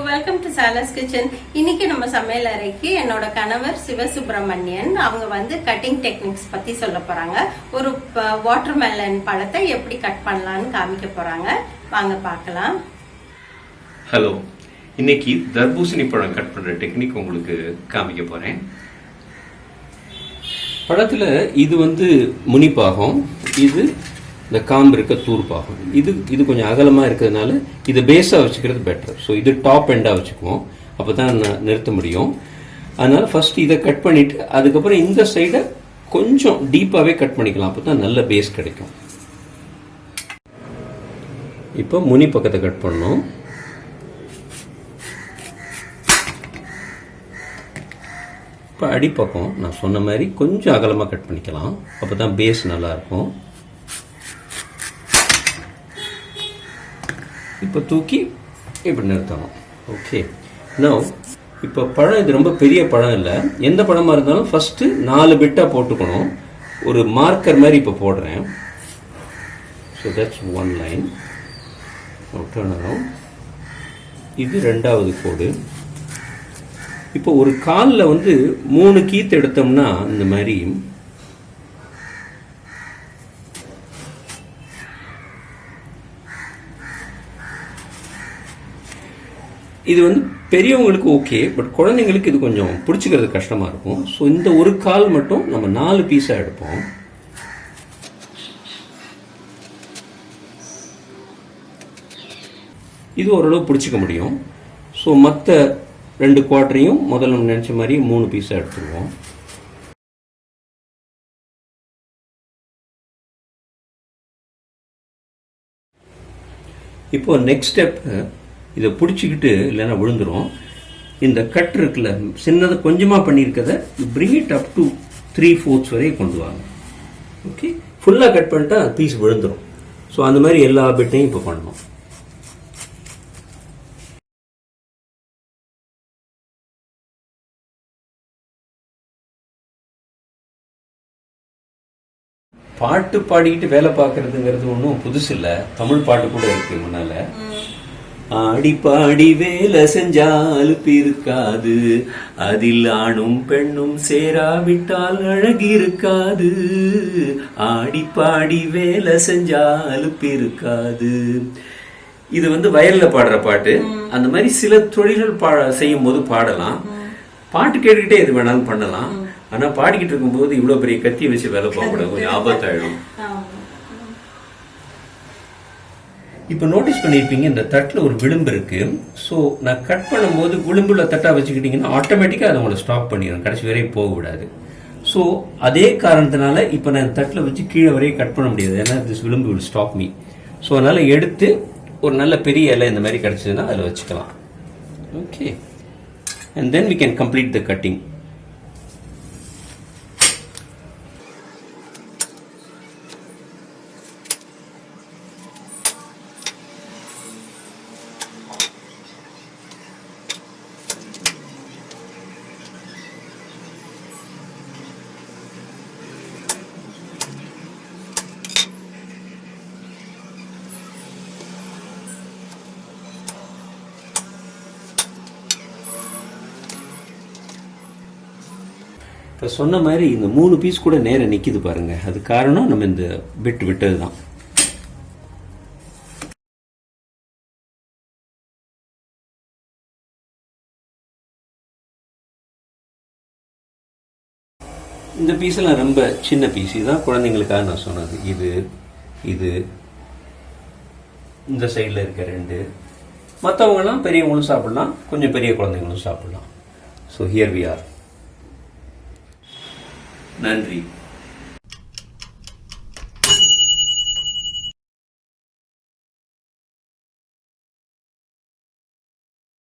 Welcome to சாலஸ் kitchen. இன்னைக்கு நம்ம சமையல் அறைக்கு என்னோட கணவர் சிவசுப்ரமணியன் அவங்க கட்டிங் டெக்னிக்ஸ் பத்தி சொல்ல போறாங்க. ஒரு வாட்டர் மெலன் பழத்தை எப்படி கட் பண்ணலாம்னு காமிக்க போறாங்க. வாங்க பார்க்கலாம். ஹலோ, இன்னைக்கு தர்பூசணி பழம் கட் பண்ற டெக்னிக் உங்களுக்கு காமிக்க போறேன். பழத்துல இது முனிப்பாகும், இது இந்த காம்பு இருக்க தூர்ப்பாகும். இது கொஞ்சம் அகலமாக இருக்கிறதுனால இதை பேஸாக வச்சுக்கிறது பெட்டர். ஸோ இது டாப் எண்டாக வச்சுக்குவோம், அப்போ தான் நிறுத்த முடியும். அதனால் ஃபர்ஸ்ட் இதை கட் பண்ணிவிட்டு அதுக்கப்புறம் இந்த சைடை கொஞ்சம் டீப்பாகவே கட் பண்ணிக்கலாம், அப்போ தான் நல்ல பேஸ் கிடைக்கும். இப்போ முனி பக்கத்தை கட் பண்ணோம். இப்போ அடிப்பக்கம் நான் சொன்ன மாதிரி கொஞ்சம் அகலமாக கட் பண்ணிக்கலாம், அப்போ தான் பேஸ் நல்லாயிருக்கும். இப்போ தூக்கி இப்படி நிறுத்தணும். ஓகே, நவ் இப்போ பழம் இது ரொம்ப பெரிய பழம் இல்லை. எந்த பழமாக இருந்தாலும் ஃபஸ்ட்டு 4 பிட்டாக போட்டுக்கணும். ஒரு மார்க்கர் மாதிரி இப்போ போடுறேன். So that's 1 line. Turn around. இது 2வது கோடு. இப்போ ஒரு காலில் 3 கீத்து எடுத்தோம்னா இந்த மாதிரி இது பெரியவங்களுக்கு ஓகே, பட் குழந்தைங்களுக்கு இது கொஞ்சம் பிடிச்சிக்கிறது கஷ்டமாக இருக்கும். ஸோ இந்த ஒரு கால் மட்டும் நம்ம 4 பீஸாக எடுப்போம். இது ஓரளவு பிடிச்சிக்க முடியும். ஸோ மற்ற 2 குவார்ட்டரையும் முதல்ல நினச்ச மாதிரி 3 பீஸாக எடுத்துருவோம். இப்போ நெக்ஸ்ட் ஸ்டெப், இதை பிடிச்சிக்கிட்டு இல்லைன்னா விழுந்துடும். இந்த கட் இருக்குல்ல, சின்னதை கொஞ்சமாக பண்ணியிருக்கதை பிரிங் இட் அப் டு 3/4 வரை கொண்டு வாங்க. ஓகே, ஃபுல்லாக கட் பண்ணிட்டா பீஸ் விழுந்துடும். ஸோ அந்த மாதிரி எல்லா பிட்டையும் இப்போ பண்ணணும். பாட்டு பாடிக்கிட்டு வேலை பார்க்கறதுங்கிறது ஒன்றும் புதுசு இல்லை. தமிழ் பாட்டு கூட இருக்கு முன்னால. ஆடி பாடி வேலை செஞ்சால் இருக்காது, அதில் ஆணும் பெண்ணும் சேராவிட்டால் அழகி இருக்காது. ஆடி பாடி வேலை செஞ்சால் இருக்காது. இது வயல்ல பாடுற பாட்டு. அந்த மாதிரி சில தொழில்கள் செய்யும் போது பாடலாம். பாட்டு கேட்டுக்கிட்டே எது வேணாலும் பண்ணலாம். ஆனா பாடிக்கிட்டு இருக்கும்போது இவ்வளவு பெரிய கத்தியை வச்சு வேலை பார்க்கக்கூடாது, கொஞ்சம் ஆபத்தாயிடும். இப்போ நோட்டீஸ் பண்ணியிருப்பீங்க, இந்த தட்டில் ஒரு விளிம்பு இருக்கு. ஸோ நான் கட் பண்ணும்போது விளிம்புல தட்டா வச்சுக்கிட்டீங்கன்னா ஆட்டோமேட்டிக்காக அதை உங்களை ஸ்டாப் பண்ணிடும், கடைசி வரையும் போக விடாது. ஸோ அதே காரணத்தினால இப்போ நான் தட்டில் வச்சு கீழே வரையும் கட் பண்ண முடியாது, ஏன்னா திஸ் விளிம்பு வில் ஸ்டாப் மீ. ஸோ அதனால எடுத்து ஒரு நல்ல பெரிய இலை இந்த மாதிரி கிடச்சதுன்னா அதில் வச்சுக்கலாம். Okay, and then we can complete the cutting. இப்போ சொன்ன மாதிரி இந்த 3 பீஸ் கூட நேரம் நிற்கிது பாருங்க. அது காரணம் நம்ம இந்த பிட் விட்டது தான். இந்த பீஸ் எல்லாம் ரொம்ப சின்ன பீஸ், இதுதான் குழந்தைங்களுக்காக நான் சொன்னது. இது இந்த சைடில் இருக்க 2, மற்றவங்கலாம் பெரியவங்களும் சாப்பிடலாம், கொஞ்சம் பெரிய குழந்தைங்களும் சாப்பிடலாம். So here we are. நன்றி.